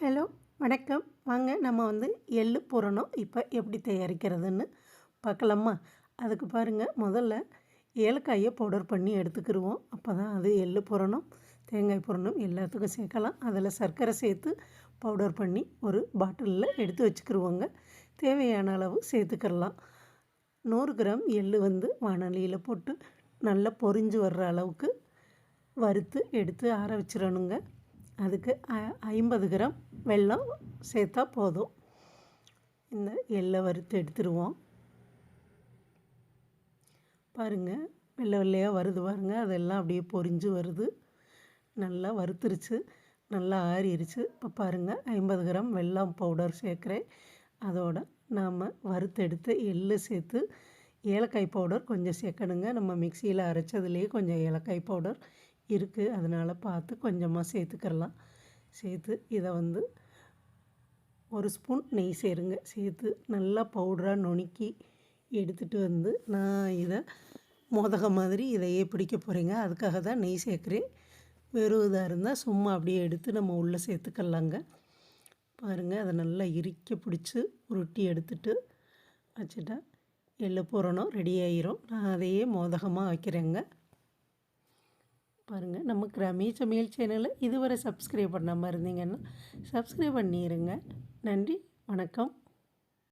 Hello வணக்கம். வாங்க நம்ம எள்ளு பூரணம் இப்போ எப்படி தயாரிக்கிறதுன்னு பார்க்கலாமா? அதுக்கு பாருங்கள், முதல்ல ஏலக்காயை பவுடர் பண்ணி எடுத்துக்கிடுவோம். அப்போ தான் அது எள்ளு பூரணம், தேங்காய் பூரணம் எல்லாத்துக்கும் சேர்க்கலாம். அதில் சர்க்கரை சேர்த்து பவுடர் பண்ணி ஒரு பாட்டிலில் எடுத்து வச்சுக்கிடுவோங்க. தேவையான அளவு சேர்த்துக்கிடலாம். 100 கிராம் எள்ளு வானலியில் போட்டு நல்லா பொரிஞ்சு வர்ற அளவுக்கு வறுத்து எடுத்து ஆற வச்சிடணுங்க. அதுக்கு 50 கிராம் வெல்லம் சேர்த்தா போதும். இந்த எள்ளை வறுத்து எடுத்துருவோம். பாருங்கள், வெள்ளை வெள்ளையாக வருது பாருங்கள், அதெல்லாம் அப்படியே பொரிஞ்சு வருது. நல்லா வறுத்துருச்சு, நல்லா ஆறிடுச்சு. இப்போ பாருங்கள், 50 கிராம் வெல்லம் பவுடர் சேர்க்குறேன். அதோட நாம் வறுத்து எடுத்து எள்ளு சேர்த்து ஏலக்காய் பவுடர் கொஞ்சம் சேர்க்கணுங்க. நம்ம மிக்சியில் அரைச்சதுலேயே கொஞ்சம் ஏலக்காய் பவுடர் இருக்குது, அதனால் பார்த்து கொஞ்சமாக சேர்த்துக்கிறலாம். சேர்த்து இதை 1 ஸ்பூன் நெய் சேருங்க. சேர்த்து நல்லா பவுடராக நுணுக்கி எடுத்துகிட்டு நான் இதை மோதகம் மாதிரி இதையே பிடிக்க போகிறேங்க. அதுக்காக தான் நெய் சேர்க்குறேன். வெறும் இதாக இருந்தால் சும்மா அப்படியே எடுத்து நம்ம உள்ளே சேர்த்துக்கலாங்க. பாருங்கள், அதை நல்லா இறுக்கி பிடிச்சி உருட்டி எடுத்துட்டு வச்சுட்டா எள்ளு பூரணம் ரெடி ஆகிரும். நான் அதையே மோதகமாக வைக்கிறேங்க. பாருங்கள், நம்ம கிராமிய சமையல் சேனலை இதுவரை சப்ஸ்கிரைப் பண்ணாமல் இருந்தீங்கன்னா சப்ஸ்கிரைப் பண்ணிடுங்க. நன்றி, வணக்கம்.